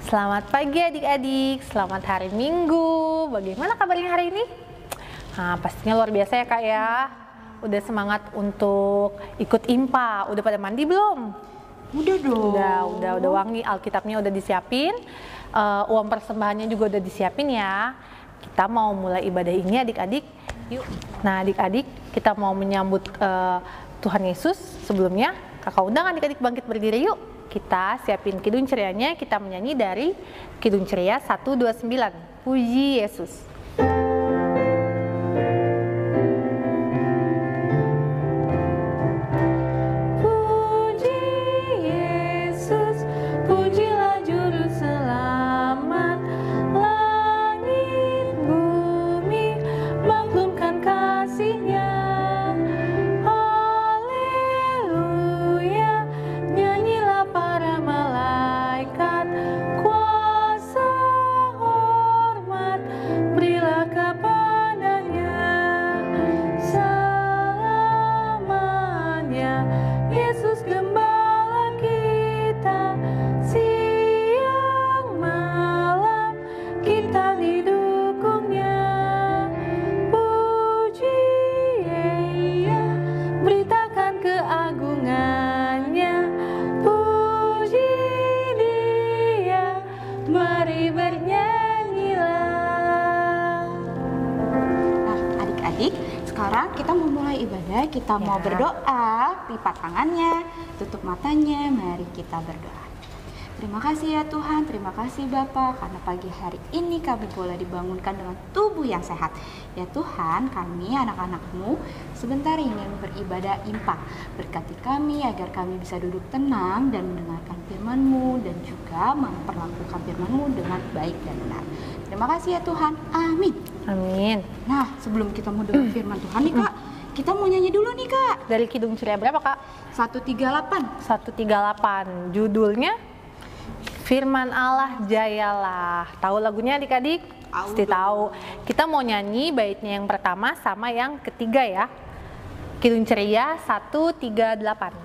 Selamat pagi adik-adik, selamat hari Minggu. Bagaimana kabarnya hari ini? Nah, pastinya luar biasa ya Kak ya. Udah semangat untuk ikut IMPA. Udah pada mandi belum? Udah dong. Udah wangi, Alkitabnya udah disiapin. Uang persembahannya juga udah disiapin ya. Kita mau mulai ibadah ini adik-adik. Yuk. Nah adik-adik, kita mau menyambut Tuhan Yesus. Sebelumnya, kakak undang adik-adik bangkit berdiri yuk. Kita siapin kidung cerianya, kita menyanyi dari kidung ceria 129. Puji Yesus. Sekarang kita mau mulai ibadah, kita mau berdoa, lipat tangannya, tutup matanya, mari kita berdoa. Terima kasih ya Tuhan, terima kasih Bapa, karena pagi hari ini kami boleh dibangunkan dengan tubuh yang sehat. Ya Tuhan, kami anak-anak-Mu sebentar ingin beribadah IMPA. Berkati kami agar kami bisa duduk tenang dan mendengarkan firman-Mu dan juga memperlakukan firman-Mu dengan baik dan benar. Terima kasih ya Tuhan, amin. Amin. Nah, sebelum kita mau dengar firman Tuhan nih Kak, kita mau nyanyi dulu nih Kak. Dari kidung ceria berapa Kak? 138. 138. Judulnya Firman Allah Jayalah. Tahu lagunya adik-adik? Pasti tahu. Kita mau nyanyi baitnya yang pertama sama yang ketiga ya. Kidung ceria 138.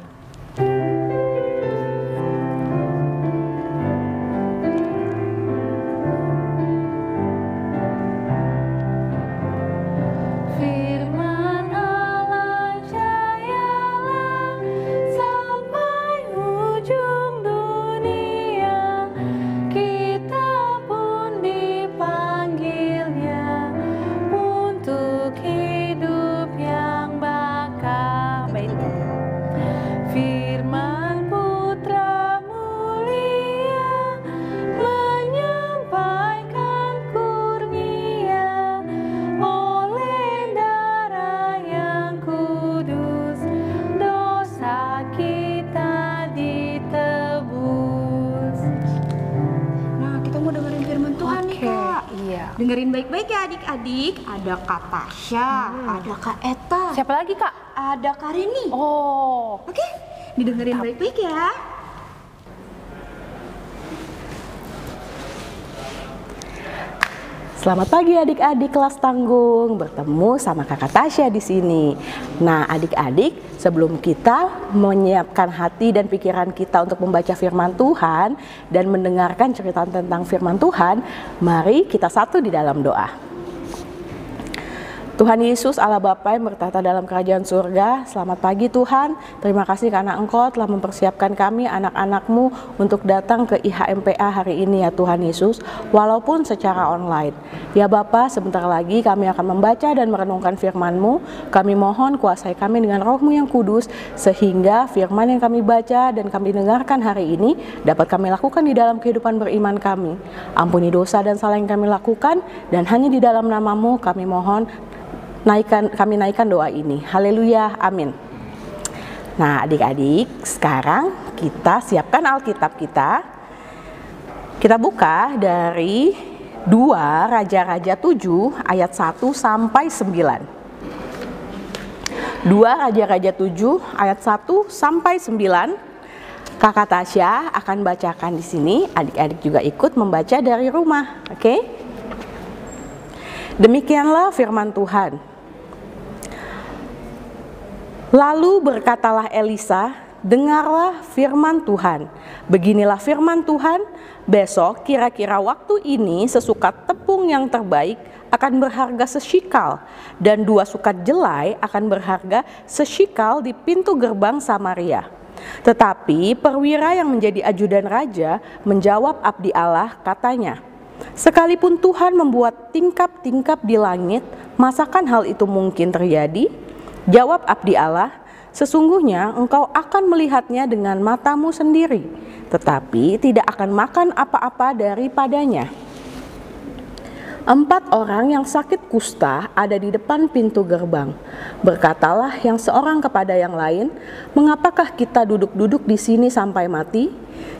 Dengerin baik-baik ya adik-adik. Ada Kak Tasya, ada Kak Eta. Siapa lagi Kak? Ada Kak Reni. Oh, oke. Didengerin baik-baik ya. Selamat pagi adik-adik kelas tanggung, bertemu sama Kakak Tasya di sini. Nah adik-adik, sebelum kita menyiapkan hati dan pikiran kita untuk membaca firman Tuhan dan mendengarkan cerita tentang firman Tuhan, mari kita satu di dalam doa. Tuhan Yesus Allah Bapa yang bertata dalam kerajaan surga, selamat pagi Tuhan. Terima kasih karena Engkau telah mempersiapkan kami anak-anak-Mu untuk datang ke IHMPA hari ini ya Tuhan Yesus, walaupun secara online. Ya Bapa, sebentar lagi kami akan membaca dan merenungkan firman-Mu. Kami mohon kuasai kami dengan Roh-Mu yang kudus, sehingga firman yang kami baca dan kami dengarkan hari ini dapat kami lakukan di dalam kehidupan beriman kami. Ampuni dosa dan salah yang kami lakukan, dan hanya di dalam nama-Mu kami mohon, kami naikkan doa ini. Haleluya, amin. Nah adik-adik, sekarang kita siapkan Alkitab kita. Kita buka dari 2 Raja-Raja 7 ayat 1 sampai 9. 2 Raja-Raja 7 ayat 1 sampai 9. Kakak Tasya akan bacakan di sini, adik-adik juga ikut membaca dari rumah, oke? Demikianlah firman Tuhan. Lalu berkatalah Elisa dengarlah firman Tuhan. Beginilah firman Tuhan, besok kira-kira waktu ini sesukat tepung yang terbaik akan berharga seshikal, dan 2 sukat jelai akan berharga seshikal di pintu gerbang Samaria. Tetapi perwira yang menjadi ajudan raja menjawab abdi Allah, katanya, sekalipun Tuhan membuat tingkap-tingkap di langit, masakan hal itu mungkin terjadi? Jawab abdi Allah, sesungguhnya engkau akan melihatnya dengan matamu sendiri, tetapi tidak akan makan apa-apa daripadanya. 4 orang yang sakit kusta ada di depan pintu gerbang. Berkatalah yang seorang kepada yang lain, mengapakah kita duduk-duduk di sini sampai mati?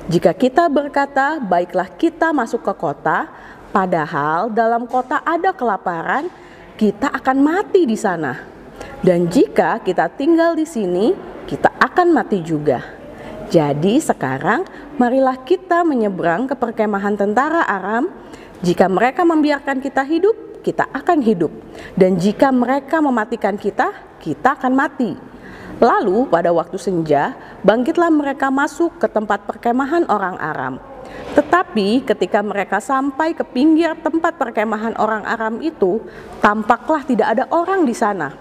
Jika kita berkata, baiklah kita masuk ke kota, padahal dalam kota ada kelaparan, kita akan mati di sana. Dan jika kita tinggal di sini, kita akan mati juga. Jadi sekarang marilah kita menyeberang ke perkemahan tentara Aram. Jika mereka membiarkan kita hidup, kita akan hidup. Dan jika mereka mematikan kita, kita akan mati. Lalu pada waktu senja, bangkitlah mereka masuk ke tempat perkemahan orang Aram. Tetapi ketika mereka sampai ke pinggir tempat perkemahan orang Aram itu, tampaklah tidak ada orang di sana.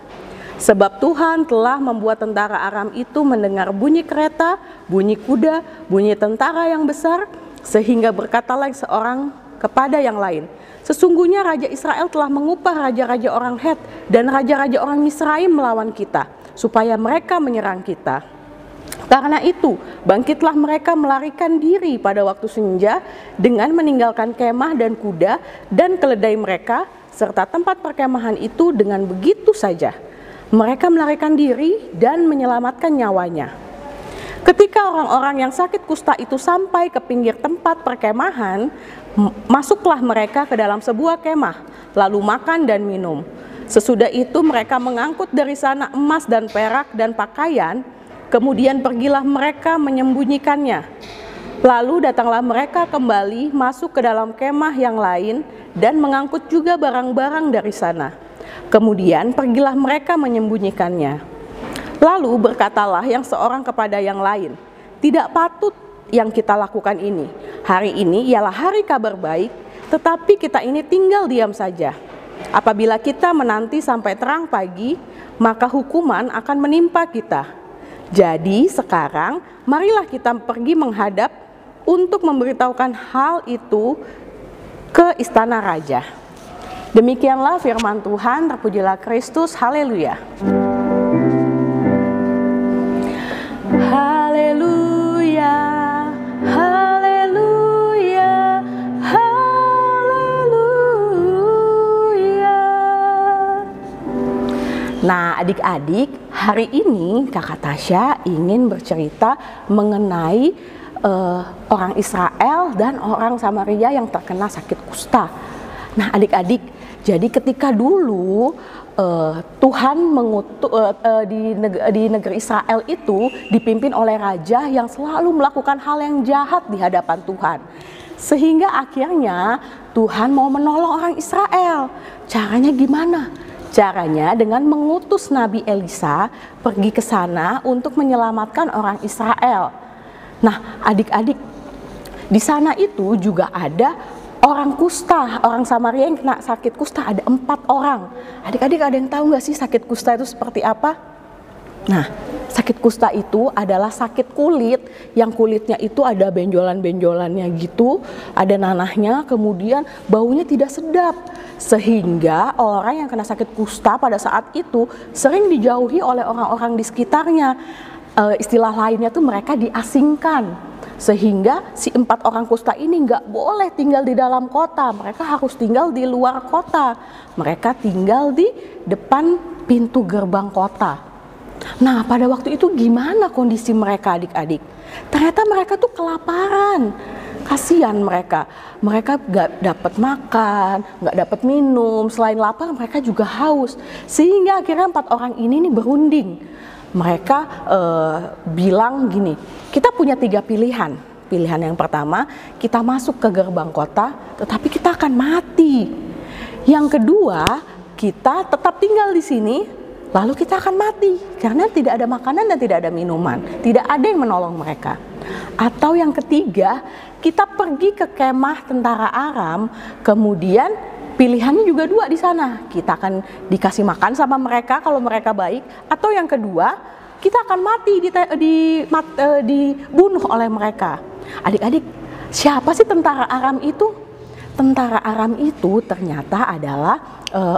Sebab Tuhan telah membuat tentara Aram itu mendengar bunyi kereta, bunyi kuda, bunyi tentara yang besar, sehingga berkatalah seorang kepada yang lain, sesungguhnya Raja Israel telah mengupah raja-raja orang Het dan raja-raja orang Misraim melawan kita, supaya mereka menyerang kita. Karena itu, bangkitlah mereka melarikan diri pada waktu senja dengan meninggalkan kemah dan kuda dan keledai mereka, serta tempat perkemahan itu dengan begitu saja. Mereka melarikan diri dan menyelamatkan nyawanya. Ketika orang-orang yang sakit kusta itu sampai ke pinggir tempat perkemahan, masuklah mereka ke dalam sebuah kemah, lalu makan dan minum. Sesudah itu mereka mengangkut dari sana emas dan perak dan pakaian, kemudian pergilah mereka menyembunyikannya. Lalu datanglah mereka kembali masuk ke dalam kemah yang lain dan mengangkut juga barang-barang dari sana. Kemudian pergilah mereka menyembunyikannya. Lalu berkatalah yang seorang kepada yang lain, tidak patut yang kita lakukan ini. Hari ini ialah hari kabar baik, tetapi kita ini tinggal diam saja. Apabila kita menanti sampai terang pagi, maka hukuman akan menimpa kita. Jadi sekarang marilah kita pergi menghadap untuk memberitahukan hal itu ke istana raja. Demikianlah firman Tuhan, terpujilah Kristus, haleluya. Haleluya, haleluya, haleluya. Nah adik-adik, hari ini Kakak Tasya ingin bercerita mengenai orang Israel dan orang Samaria yang terkena sakit kusta. Nah adik-adik, jadi ketika dulu Tuhan mengutus di negeri Israel itu dipimpin oleh raja yang selalu melakukan hal yang jahat di hadapan Tuhan. Sehingga akhirnya Tuhan mau menolong orang Israel. Caranya gimana? Caranya dengan mengutus Nabi Elisa pergi ke sana untuk menyelamatkan orang Israel. Nah, adik-adik, di sana itu juga ada orang kusta, orang Samaria yang kena sakit kusta, ada 4 orang. Adik-adik ada yang tahu nggak sih sakit kusta itu seperti apa? Nah, sakit kusta itu adalah sakit kulit, yang kulitnya itu ada benjolan-benjolannya gitu, ada nanahnya, kemudian baunya tidak sedap. Sehingga orang yang kena sakit kusta pada saat itu sering dijauhi oleh orang-orang di sekitarnya. Istilah lainnya tuh mereka diasingkan. Sehingga si 4 orang kusta ini nggak boleh tinggal di dalam kota, mereka harus tinggal di luar kota. Mereka tinggal di depan pintu gerbang kota. Nah pada waktu itu gimana kondisi mereka adik-adik? Ternyata mereka tuh kelaparan. Kasihan mereka nggak dapat makan, nggak dapat minum. Selain lapar mereka juga haus. Sehingga akhirnya 4 orang ini nih berunding. Mereka bilang gini, kita punya 3 pilihan. Pilihan yang pertama, kita masuk ke gerbang kota, tetapi kita akan mati. Yang kedua, kita tetap tinggal di sini, lalu kita akan mati karena tidak ada makanan dan tidak ada minuman, tidak ada yang menolong mereka. Atau yang ketiga, kita pergi ke kemah tentara Aram, kemudian pilihannya juga dua di sana. Kita akan dikasih makan sama mereka kalau mereka baik, atau yang kedua, kita akan mati dibunuh oleh mereka. Adik-adik, siapa sih tentara Aram itu? Tentara Aram itu ternyata adalah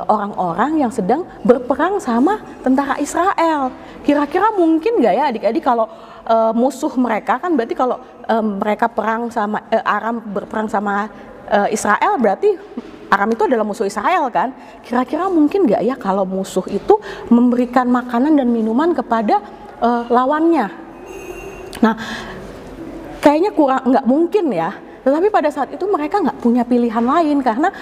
orang-orang yang sedang berperang sama tentara Israel. Kira-kira mungkin gak ya adik-adik kalau musuh mereka, kan berarti kalau mereka perang sama Aram berperang sama Israel, berarti Aram itu adalah musuh Israel kan? Kira-kira mungkin gak ya kalau musuh itu memberikan makanan dan minuman kepada lawannya? Nah, kayaknya nggak mungkin ya. Tetapi pada saat itu mereka nggak punya pilihan lain karena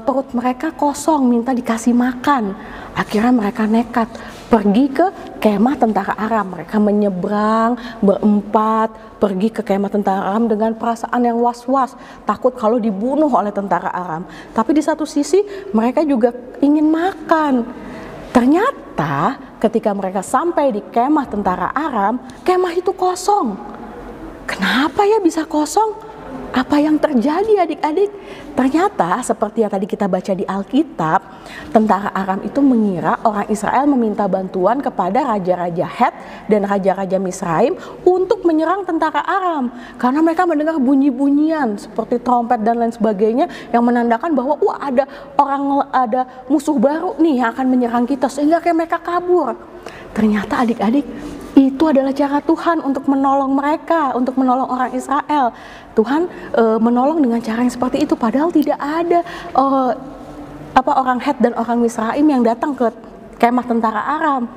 perut mereka kosong, minta dikasih makan. Akhirnya mereka nekat pergi ke kemah tentara Aram. Mereka menyeberang berempat, pergi ke kemah tentara Aram dengan perasaan yang was-was, takut kalau dibunuh oleh tentara Aram. Tapi di satu sisi mereka juga ingin makan. Ternyata ketika mereka sampai di kemah tentara Aram, kemah itu kosong. Kenapa ya bisa kosong? Apa yang terjadi adik-adik? Ternyata seperti yang tadi kita baca di Alkitab, tentara Aram itu mengira orang Israel meminta bantuan kepada raja-raja Het dan raja-raja Misraim untuk menyerang tentara Aram. Karena mereka mendengar bunyi-bunyian seperti trompet dan lain sebagainya yang menandakan bahwa ada musuh baru nih yang akan menyerang kita, sehingga mereka kabur. Ternyata adik-adik, itu adalah cara Tuhan untuk menolong mereka, untuk menolong orang Israel. Tuhan menolong dengan cara yang seperti itu, padahal tidak ada orang Het dan orang Misraim yang datang ke kemah tentara Aram.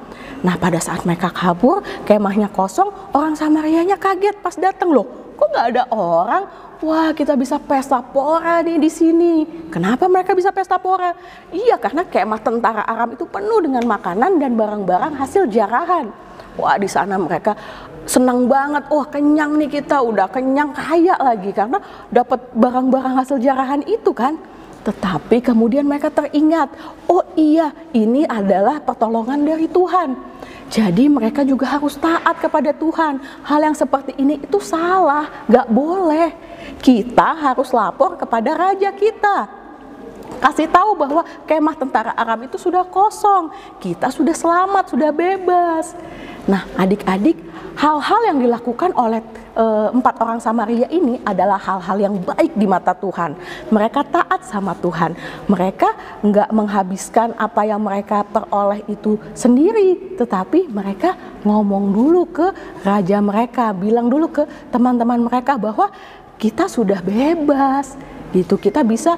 Nah, pada saat mereka kabur, kemahnya kosong, orang Samarianya kaget pas datang, loh, kok nggak ada orang? Wah, kita bisa pesta pora nih di sini. Kenapa mereka bisa pesta pora? Iya, karena kemah tentara Aram itu penuh dengan makanan dan barang-barang hasil jarahan. Wah, di sana mereka senang banget. Wah, kenyang nih kita, udah kenyang, kaya lagi karena dapat barang-barang hasil jarahan itu kan. Tetapi kemudian mereka teringat, oh iya, ini adalah pertolongan dari Tuhan. Jadi mereka juga harus taat kepada Tuhan. Hal yang seperti ini itu salah, gak boleh. Kita harus lapor kepada raja kita. Kasih tahu bahwa kemah tentara Aram itu sudah kosong, kita sudah selamat, sudah bebas. Nah, adik-adik, hal-hal yang dilakukan oleh 4 orang Samaria ini adalah hal-hal yang baik di mata Tuhan. Mereka taat sama Tuhan. Mereka nggak menghabiskan apa yang mereka peroleh itu sendiri, tetapi mereka ngomong dulu ke raja mereka, bilang dulu ke teman-teman mereka bahwa kita sudah bebas. Gitu, kita bisa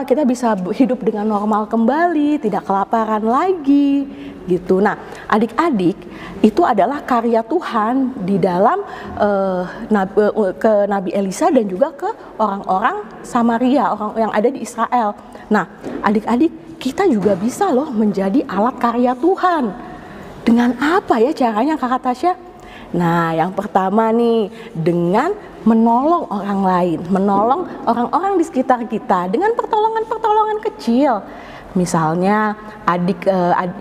kita bisa hidup dengan normal kembali, tidak kelaparan lagi gitu. Nah, adik-adik, itu adalah karya Tuhan di dalam ke Nabi Elisa dan juga ke orang-orang Samaria, orang yang ada di Israel. Nah, adik-adik, kita juga bisa loh menjadi alat karya Tuhan. Dengan apa ya caranya, Kakak Tasya? Nah, yang pertama nih, dengan menolong orang lain, menolong orang-orang di sekitar kita dengan pertolongan-pertolongan kecil. Misalnya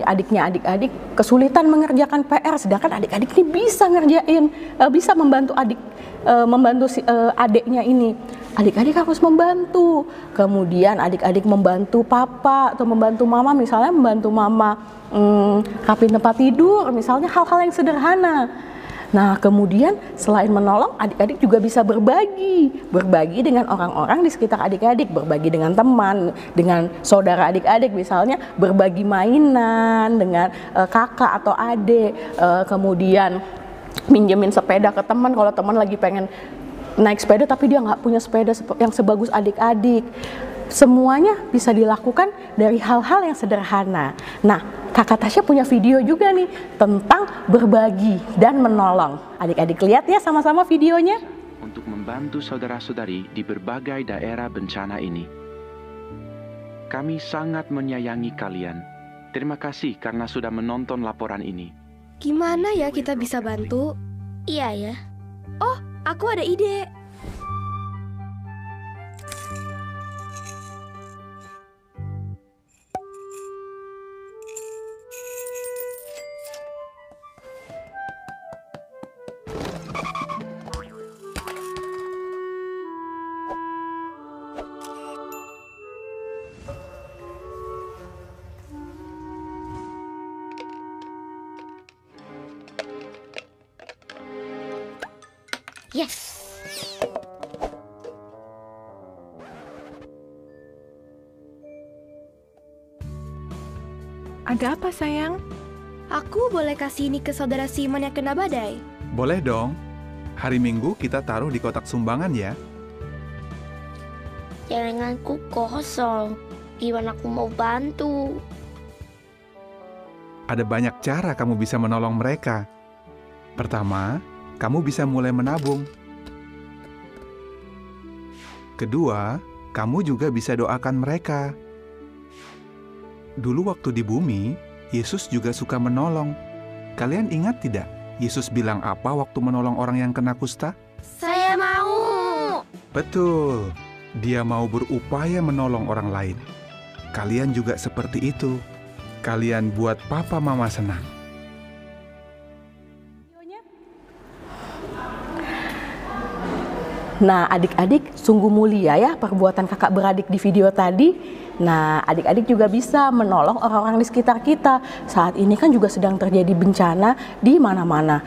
adiknya adik-adik kesulitan mengerjakan PR, sedangkan adik-adik ini bisa membantu adiknya ini. Adik-adik harus membantu. Kemudian adik-adik membantu papa atau membantu mama, misalnya membantu mama rapiin tempat tidur, misalnya hal-hal yang sederhana. Nah, kemudian selain menolong, adik-adik juga bisa berbagi dengan orang-orang di sekitar adik-adik, berbagi dengan teman, dengan saudara adik-adik, misalnya berbagi mainan dengan kakak atau adik, kemudian minjemin sepeda ke teman kalau teman lagi pengen naik sepeda tapi dia nggak punya sepeda yang sebagus adik-adik. Semuanya bisa dilakukan dari hal-hal yang sederhana. Nah, Kakak Tasya punya video juga nih tentang berbagi dan menolong. Adik-adik lihat ya sama-sama videonya. Untuk membantu saudara-saudari di berbagai daerah bencana ini. Kami sangat menyayangi kalian. Terima kasih karena sudah menonton laporan ini. Gimana ya kita bisa bantu? Iya ya. Oh, aku ada ide. Yes. Ada apa sayang? Aku boleh kasih ini ke saudara Simon yang kena badai? Boleh dong. Hari Minggu kita taruh di kotak sumbangan ya. Jaringanku kosong. Gimana aku mau bantu? Ada banyak cara kamu bisa menolong mereka. Pertama, kamu bisa mulai menabung. Kedua, kamu juga bisa doakan mereka. Dulu waktu di bumi, Yesus juga suka menolong. Kalian ingat tidak, Yesus bilang apa waktu menolong orang yang kena kusta? Saya mau. Betul, dia mau berupaya menolong orang lain. Kalian juga seperti itu. Kalian buat papa mama senang. Nah, adik-adik, sungguh mulia ya perbuatan kakak beradik di video tadi. Nah, adik-adik juga bisa menolong orang-orang di sekitar kita. Saat ini kan juga sedang terjadi bencana di mana-mana.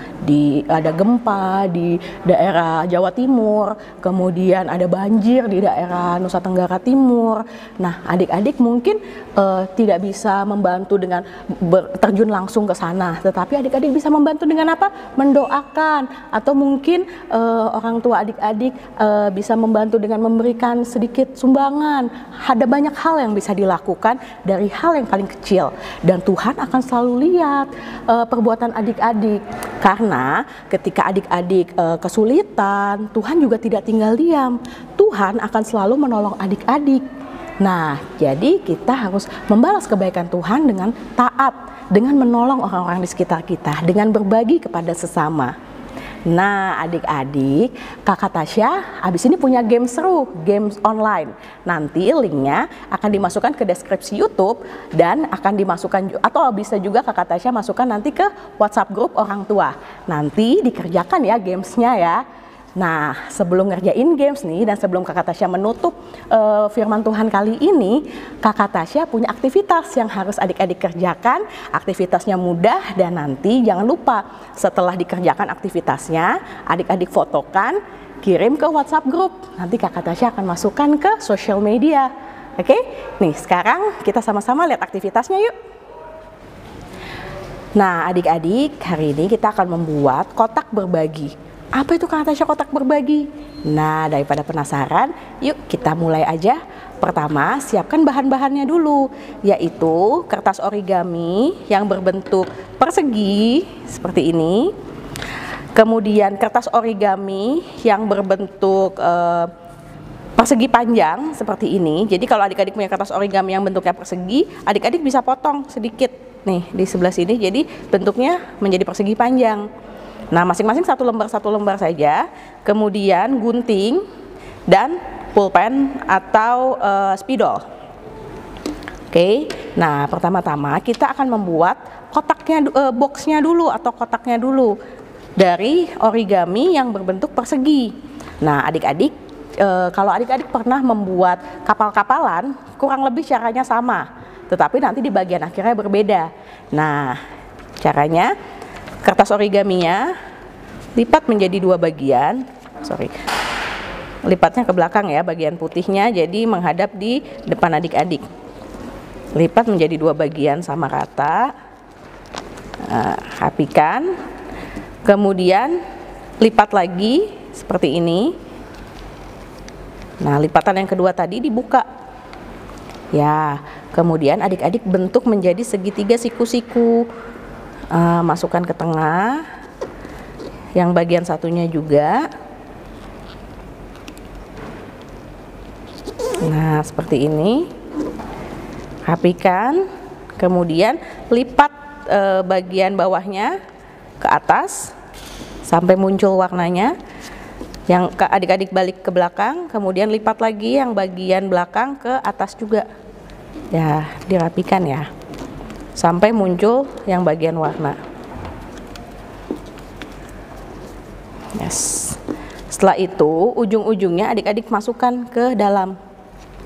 Ada gempa di daerah Jawa Timur, kemudian ada banjir di daerah Nusa Tenggara Timur. Nah, adik-adik mungkin tidak bisa membantu dengan terjun langsung ke sana, tetapi adik-adik bisa membantu dengan apa? Mendoakan, atau mungkin orang tua adik-adik bisa membantu dengan memberikan sedikit sumbangan. Ada banyak hal yang bisa dilakukan dari hal yang paling kecil, dan Tuhan akan selalu lihat perbuatan adik-adik, karena ketika adik-adik kesulitan, Tuhan juga tidak tinggal diam. Tuhan akan selalu menolong adik-adik. Nah, jadi kita harus membalas kebaikan Tuhan dengan taat, dengan menolong orang-orang di sekitar kita, dengan berbagi kepada sesama. Nah, adik-adik, Kakak Tasya habis ini punya game seru, games online. Nanti linknya akan dimasukkan ke deskripsi YouTube dan akan dimasukkan, atau bisa juga Kakak Tasya masukkan nanti ke WhatsApp grup orang tua. Nanti dikerjakan ya gamesnya ya. Nah, sebelum ngerjain games nih dan sebelum Kakak Tasya menutup firman Tuhan kali ini, Kakak Tasya punya aktivitas yang harus adik-adik kerjakan. Aktivitasnya mudah, dan nanti jangan lupa setelah dikerjakan aktivitasnya, adik-adik fotokan, kirim ke WhatsApp grup. Nanti Kakak Tasya akan masukkan ke social media. Oke? Nih, sekarang kita sama-sama lihat aktivitasnya yuk. Nah, adik-adik, hari ini kita akan membuat kotak berbagi. Apa itu Kakak Tasya kotak berbagi? Nah, daripada penasaran, yuk kita mulai aja. Pertama, siapkan bahan-bahannya dulu, yaitu kertas origami yang berbentuk persegi seperti ini. Kemudian kertas origami yang berbentuk persegi panjang seperti ini. Jadi kalau adik-adik punya kertas origami yang bentuknya persegi, adik-adik bisa potong sedikit nih di sebelah sini, jadi bentuknya menjadi persegi panjang. Nah, masing-masing satu lembar saja. Kemudian gunting dan pulpen atau spidol. Oke. Nah, pertama-tama kita akan membuat kotaknya, boxnya dulu atau kotaknya dulu dari origami yang berbentuk persegi. Nah, adik-adik, kalau adik-adik pernah membuat kapal-kapalan, kurang lebih caranya sama, tetapi nanti di bagian akhirnya berbeda. Nah, caranya, kertas origaminya lipat menjadi dua bagian. Lipatnya ke belakang ya, bagian putihnya jadi menghadap di depan adik-adik. Lipat menjadi dua bagian sama rata. Rapikan. Kemudian lipat lagi seperti ini. Nah, lipatan yang kedua tadi dibuka. Ya, kemudian adik-adik bentuk menjadi segitiga siku-siku. Masukkan ke tengah, yang bagian satunya juga. Nah, seperti ini. Rapikan, kemudian lipat bagian bawahnya ke atas sampai muncul warnanya. Yang adik-adik balik ke belakang, kemudian lipat lagi yang bagian belakang ke atas juga. Ya, dirapikan ya, sampai muncul yang bagian warna. Yes. Setelah itu ujung-ujungnya adik-adik masukkan ke dalam.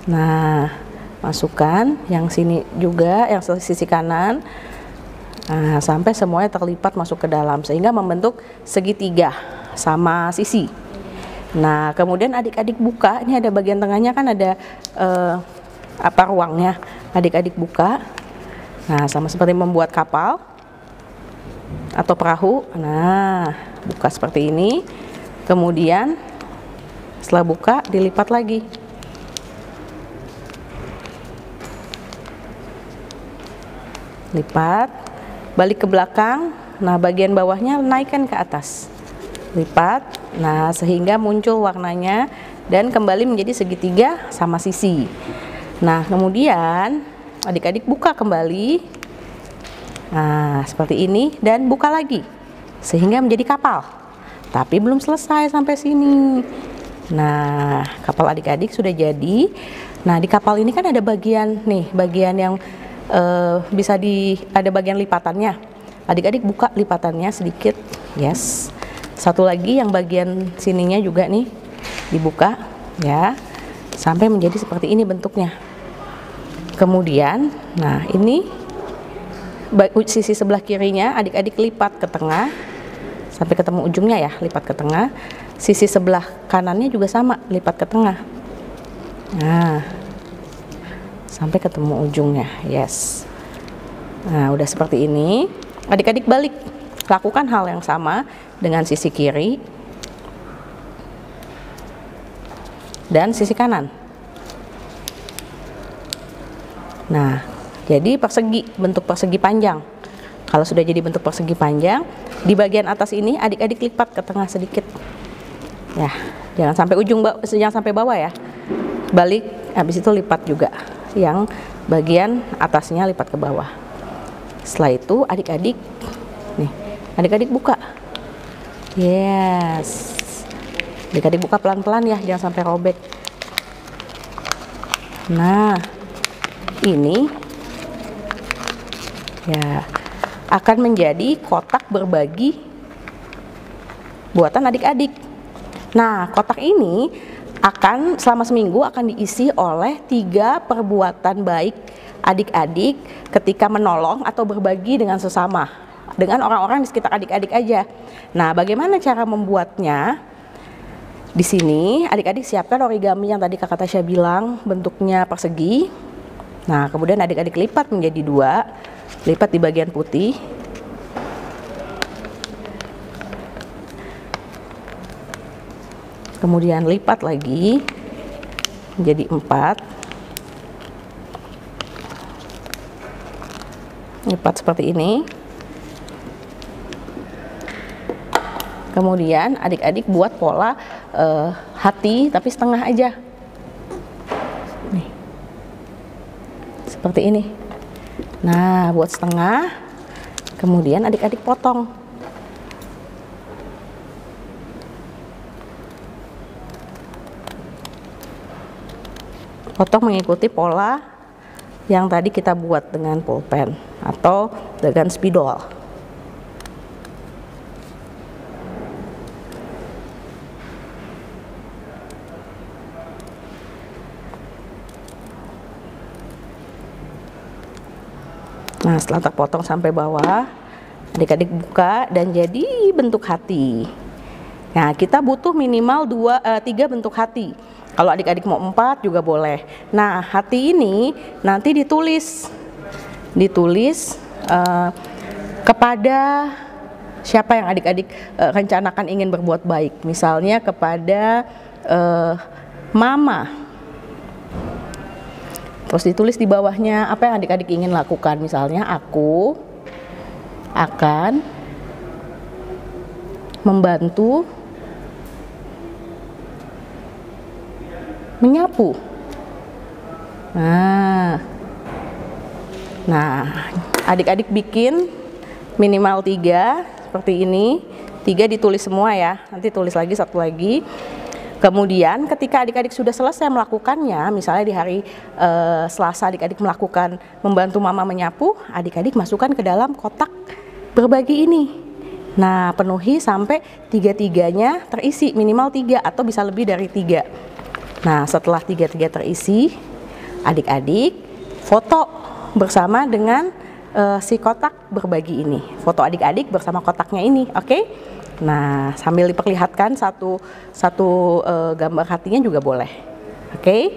Nah, masukkan yang sini juga, yang sisi kanan. Nah, sampai semuanya terlipat masuk ke dalam sehingga membentuk segitiga sama sisi. Nah, kemudian adik-adik buka, ini ada bagian tengahnya kan ada ruangnya. Adik-adik buka. Nah, sama seperti membuat kapal atau perahu. Nah, buka seperti ini. Kemudian setelah buka dilipat lagi. Lipat, balik ke belakang. Nah, bagian bawahnya naikkan ke atas. Lipat. Nah, sehingga muncul warnanya dan kembali menjadi segitiga sama sisi. Nah, kemudian adik-adik buka kembali. Nah, seperti ini dan buka lagi sehingga menjadi kapal. Tapi belum selesai sampai sini. Nah, kapal adik-adik sudah jadi. Nah, di kapal ini kan ada bagian nih, bagian yang ada bagian lipatannya. Adik-adik buka lipatannya sedikit. Yes. Satu lagi yang bagian sininya juga nih dibuka ya. Sampai menjadi seperti ini bentuknya. Kemudian, nah ini sisi sebelah kirinya adik-adik lipat ke tengah sampai ketemu ujungnya ya, lipat ke tengah. Sisi sebelah kanannya juga sama, lipat ke tengah. Nah, sampai ketemu ujungnya, yes. Nah, udah seperti ini. Adik-adik balik, lakukan hal yang sama dengan sisi kiri dan sisi kanan. Nah, jadi bentuk persegi panjang. Kalau sudah jadi bentuk persegi panjang, di bagian atas ini adik-adik lipat ke tengah sedikit. Ya, jangan sampai bawah ya. Balik, habis itu lipat juga. Yang bagian atasnya lipat ke bawah. Setelah itu adik-adik buka. Yes. Adik-adik buka pelan-pelan ya, jangan sampai robek. Nah, ini ya akan menjadi kotak berbagi buatan adik-adik. Nah, kotak ini akan selama seminggu akan diisi oleh 3 perbuatan baik adik-adik ketika menolong atau berbagi dengan sesama, dengan orang-orang di sekitar adik-adik aja. Nah, bagaimana cara membuatnya? Di sini adik-adik siapkan origami yang tadi Kakak Tasya bilang bentuknya persegi. Nah, kemudian adik-adik lipat menjadi 2, lipat di bagian putih. Kemudian lipat lagi menjadi 4. Lipat seperti ini. Kemudian adik-adik buat pola hati tapi setengah aja. Nih. Seperti ini. Nah, buat setengah. Kemudian adik-adik potong. Potong mengikuti pola yang tadi kita buat dengan pulpen atau dengan spidol. Nah, setelah terpotong sampai bawah, adik-adik buka dan jadi bentuk hati. Nah, kita butuh minimal 3 bentuk hati. Kalau adik-adik mau 4 juga boleh. Nah, hati ini nanti ditulis kepada siapa yang adik-adik rencanakan ingin berbuat baik. Misalnya kepada mama. Terus ditulis di bawahnya apa yang adik-adik ingin lakukan. Misalnya aku akan membantu menyapu. Nah, adik-adik bikin minimal 3 seperti ini. 3 ditulis semua ya. Nanti tulis lagi 1 lagi. Kemudian ketika adik-adik sudah selesai melakukannya, misalnya di hari Selasa adik-adik melakukan membantu mama menyapu, adik-adik masukkan ke dalam kotak berbagi ini. Nah, penuhi sampai 3-3-nya terisi, minimal 3 atau bisa lebih dari 3. Nah, setelah 3-3 terisi, adik-adik foto bersama dengan si kotak berbagi ini. Foto adik-adik bersama kotaknya ini, oke? Nah, sambil diperlihatkan satu gambar hatinya juga boleh. Oke.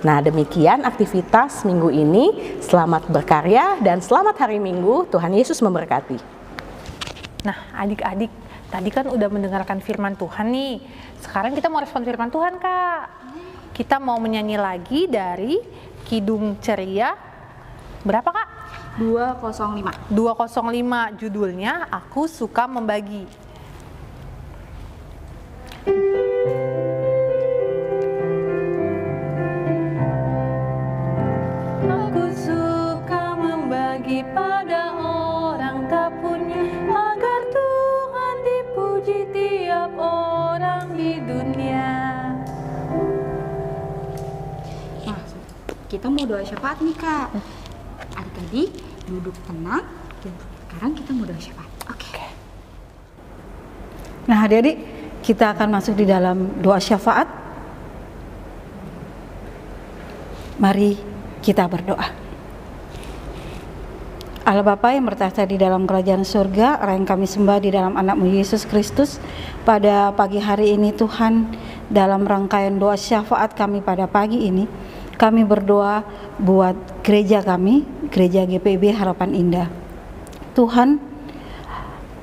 Nah, demikian aktivitas minggu ini. Selamat berkarya dan selamat hari Minggu. Tuhan Yesus memberkati. Nah, adik-adik, tadi kan udah mendengarkan firman Tuhan nih. Sekarang kita mau respon firman Tuhan, Kak. Kita mau menyanyi lagi dari Kidung Ceria. Berapa, Kak? 205. 205, judulnya Aku Suka Membagi. Aku suka membagi pada orang tak punya, agar Tuhan dipuji tiap orang di dunia. Nah, kita mau doa syafaat nih, Kak. Adik-adik duduk tenang. Sekarang kita mau doa syafaat. Oke. Nah, adik-adik, kita akan masuk di dalam doa syafaat. Mari kita berdoa. Allah Bapa yang bertahta di dalam kerajaan surga, Allah yang kami sembah di dalam anak-Mu Yesus Kristus, pada pagi hari ini Tuhan, dalam rangkaian doa syafaat kami pada pagi ini, kami berdoa buat gereja kami, gereja GPIB Harapan Indah. Tuhan,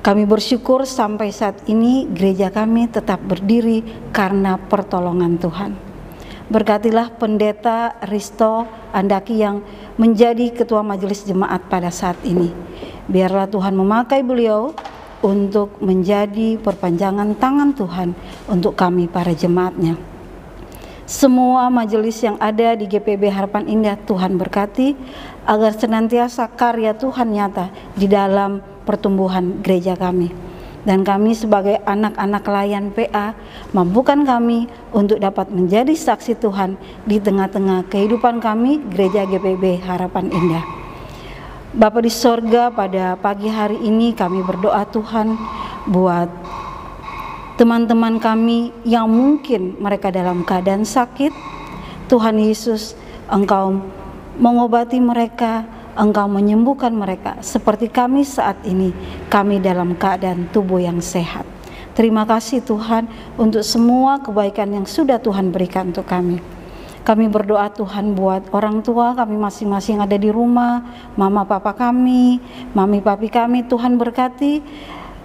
kami bersyukur sampai saat ini gereja kami tetap berdiri karena pertolongan Tuhan. Berkatilah Pendeta Risto Andaki yang menjadi Ketua Majelis Jemaat pada saat ini. Biarlah Tuhan memakai beliau untuk menjadi perpanjangan tangan Tuhan untuk kami para jemaatnya. Semua majelis yang ada di GPIB Harapan Indah Tuhan berkati, agar senantiasa karya Tuhan nyata di dalam pertumbuhan gereja kami. Dan kami sebagai anak-anak layan PA, mampukan kami untuk dapat menjadi saksi Tuhan di tengah-tengah kehidupan kami, gereja GPIB Harapan Indah. Bapa di sorga, pada pagi hari ini kami berdoa Tuhan buat teman-teman kami yang mungkin mereka dalam keadaan sakit. Tuhan Yesus, Engkau mengobati mereka, Engkau menyembuhkan mereka, seperti kami saat ini, kami dalam keadaan tubuh yang sehat. Terima kasih Tuhan untuk semua kebaikan yang sudah Tuhan berikan untuk kami. Kami berdoa Tuhan buat orang tua kami masing-masing ada di rumah, mama papa kami, mami papi kami, Tuhan berkati,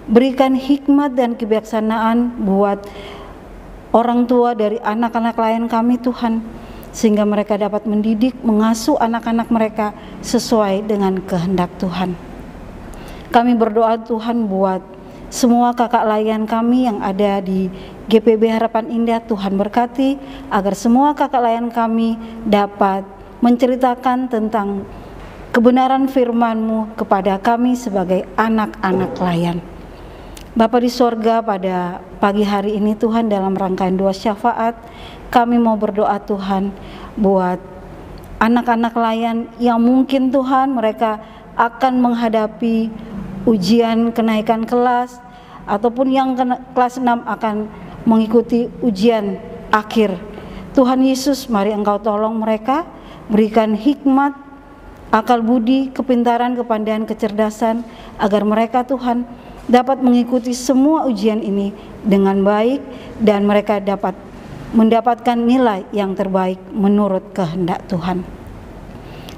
berikan hikmat dan kebijaksanaan buat orang tua dari anak-anak lain kami Tuhan, sehingga mereka dapat mendidik, mengasuh anak-anak mereka sesuai dengan kehendak Tuhan. Kami berdoa Tuhan buat semua kakak layan kami yang ada di GPIB Harapan Indah, Tuhan berkati, agar semua kakak layan kami dapat menceritakan tentang kebenaran firman-Mu kepada kami sebagai anak-anak layan. Bapa di sorga, pada pagi hari ini Tuhan, dalam rangkaian doa syafaat, kami mau berdoa Tuhan buat anak-anak layan yang mungkin Tuhan mereka akan menghadapi ujian kenaikan kelas, ataupun yang kelas 6 akan mengikuti ujian akhir. Tuhan Yesus, mari Engkau tolong mereka, berikan hikmat, akal budi, kepintaran, kepandaian, kecerdasan, agar mereka Tuhan dapat mengikuti semua ujian ini dengan baik, dan mereka dapat mendapatkan nilai yang terbaik menurut kehendak Tuhan.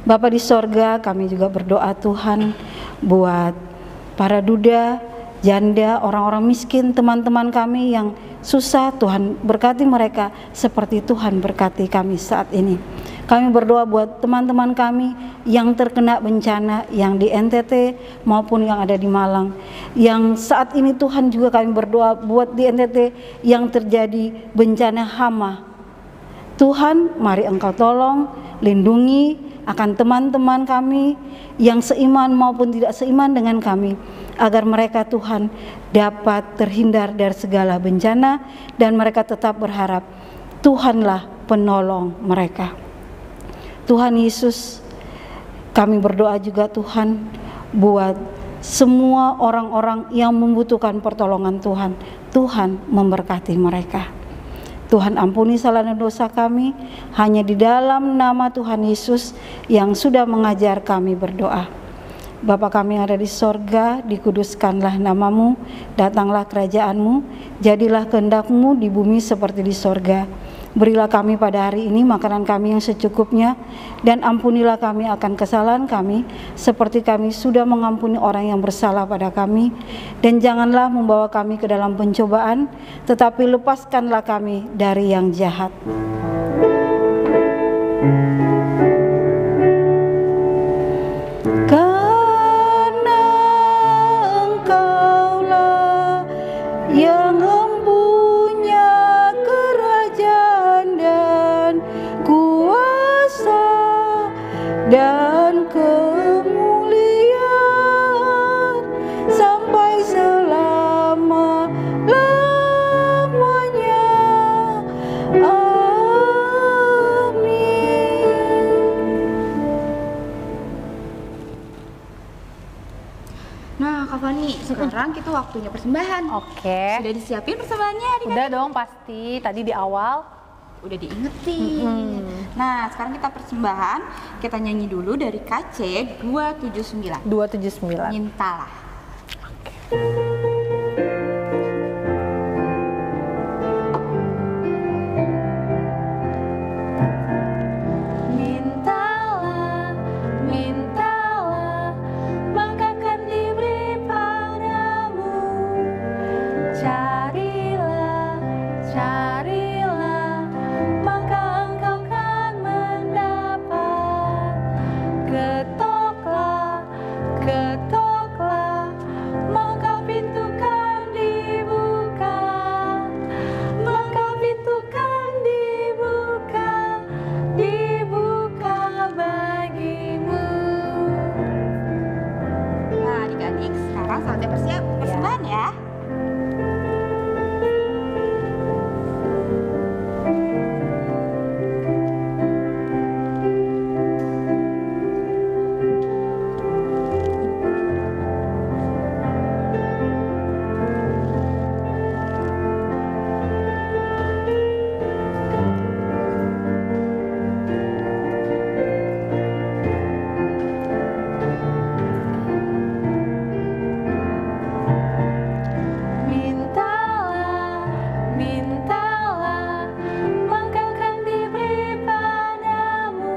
Bapa di sorga, kami juga berdoa Tuhan buat para duda, janda, orang-orang miskin, teman-teman kami yang susah. Tuhan berkati mereka seperti Tuhan berkati kami saat ini. Kami berdoa buat teman-teman kami yang terkena bencana, yang di NTT maupun yang ada di Malang, yang saat ini Tuhan juga kami berdoa buat di NTT yang terjadi bencana hama. Tuhan, mari Engkau tolong, lindungi akan teman-teman kami yang seiman maupun tidak seiman dengan kami, agar mereka Tuhan dapat terhindar dari segala bencana, dan mereka tetap berharap Tuhanlah penolong mereka. Tuhan Yesus, kami berdoa juga Tuhan buat semua orang-orang yang membutuhkan pertolongan Tuhan. Tuhan memberkati mereka. Tuhan ampuni salah dan dosa kami, hanya di dalam nama Tuhan Yesus yang sudah mengajar kami berdoa. Bapa kami yang ada di sorga, dikuduskanlah namamu, datanglah kerajaanmu, jadilah kehendak-Mu di bumi seperti di sorga. Berilah kami pada hari ini makanan kami yang secukupnya, dan ampunilah kami akan kesalahan kami, seperti kami sudah mengampuni orang yang bersalah pada kami. Dan janganlah membawa kami ke dalam pencobaan, tetapi lepaskanlah kami dari yang jahat. Karena Engkaulah yang mempunyai kerajaan dan kuasa dan kemuliaan sampai selama-lamanya. Nah, Kak Fani, sekarang kita waktunya persembahan. Oke. Sudah disiapin persembahannya adik-adik? Udah dong pasti, tadi di awal. Udah diingetin. Nah, sekarang kita persembahan. Kita nyanyi dulu dari KC 279. 279. Mintalah. Mintalah, mintalah, maka akan diberi padamu. Carilah, carilah, maka engkau akan mendapat. Ketoklah, ketoklah, maka pintu kan dibuka. Maka pintu kan dibuka, dibuka bagimu. Nah, adik-adik, sekarang saatnya persembahan ya. Mintalah, mintalah, maka akan diberi padamu.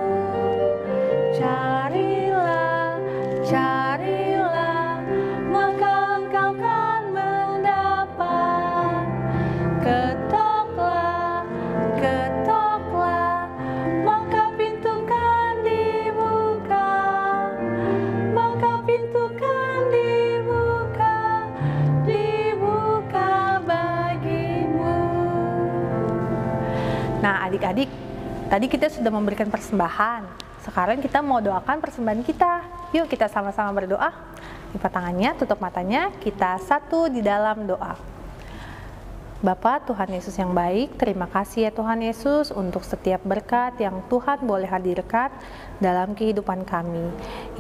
Carilah, carilah, maka engkau akan mendapat. Ketoklah, ketoklah, maka pintu kan dibuka. Maka pintu kan dibuka, dibuka bagimu. Nah, adik-adik, tadi kita sudah memberikan persembahan. Sekarang kita mau doakan persembahan kita. Yuk kita sama-sama berdoa. Lipat tangannya, tutup matanya, kita satu di dalam doa. Bapa Tuhan Yesus yang baik, terima kasih ya Tuhan Yesus untuk setiap berkat yang Tuhan boleh hadirkan dalam kehidupan kami.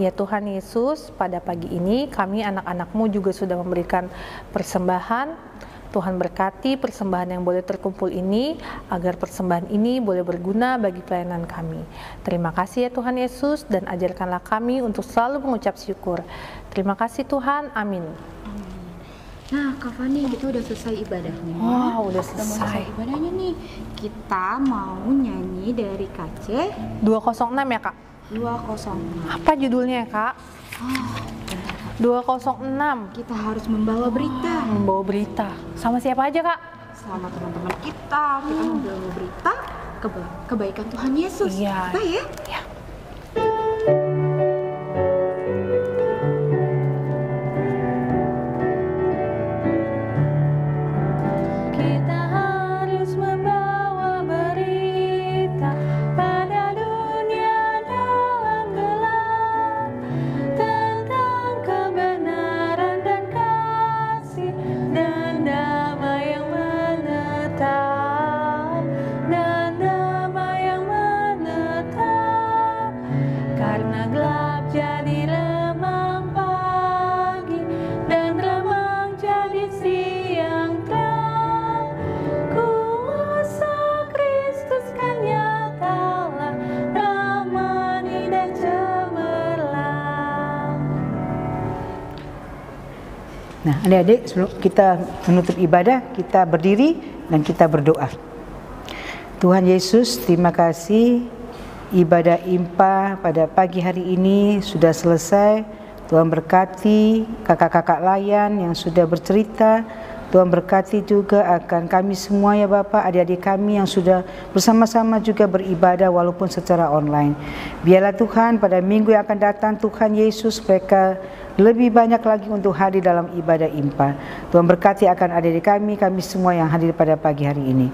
Ya Tuhan Yesus, pada pagi ini kami anak-anak-Mu juga sudah memberikan persembahan. Tuhan berkati persembahan yang boleh terkumpul ini, agar persembahan ini boleh berguna bagi pelayanan kami. Terima kasih ya Tuhan Yesus, dan ajarkanlah kami untuk selalu mengucap syukur. Terima kasih Tuhan, amin. Nah, Kak Fani, kita udah selesai ibadahnya. Wow, udah Mau selesai selesai. ibadahnya nih. Kita mau nyanyi dari KC 206 ya Kak? 206. Apa judulnya ya Kak? 206. Kita harus membawa berita. Membawa berita. Sama siapa aja Kak? Sama teman-teman kita membawa berita kebaikan Tuhan Yesus. Iya. Apa ya? Ya. Kita harus membawa berita pada dunia dalam gelap, tentang kebenaran dan kasih dan damai yang menetap, dan damai yang menetap. Nah, adik-adik, sebelum kita menutup ibadah, kita berdiri dan kita berdoa. Tuhan Yesus, terima kasih ibadah IMPA pada pagi hari ini sudah selesai. Tuhan berkati kakak-kakak layan yang sudah bercerita. Tuhan berkati juga akan kami semua ya Bapak, adik-adik kami yang sudah bersama-sama juga beribadah walaupun secara online. Biarlah Tuhan pada minggu yang akan datang Tuhan Yesus mereka lebih banyak lagi untuk hadir dalam ibadah IMPA. Tuhan berkati akan adik-adik kami semua yang hadir pada pagi hari ini.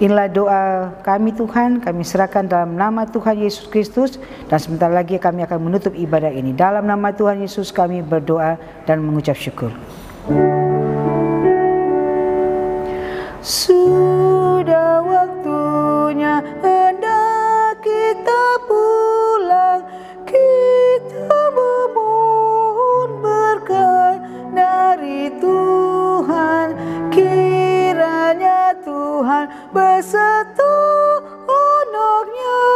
Inilah doa kami Tuhan, kami serahkan dalam nama Tuhan Yesus Kristus dan sebentar lagi kami akan menutup ibadah ini. Dalam nama Tuhan Yesus kami berdoa dan mengucap syukur. Sudah waktunya hendak kita pulang, kita memohon berkat dari Tuhan. Kiranya Tuhan beserta anaknya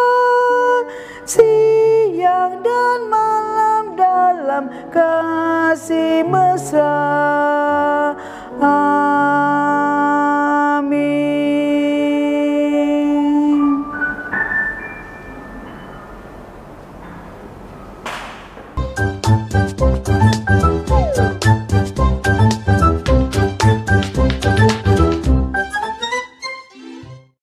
siang dan malam dalam kasih mesra.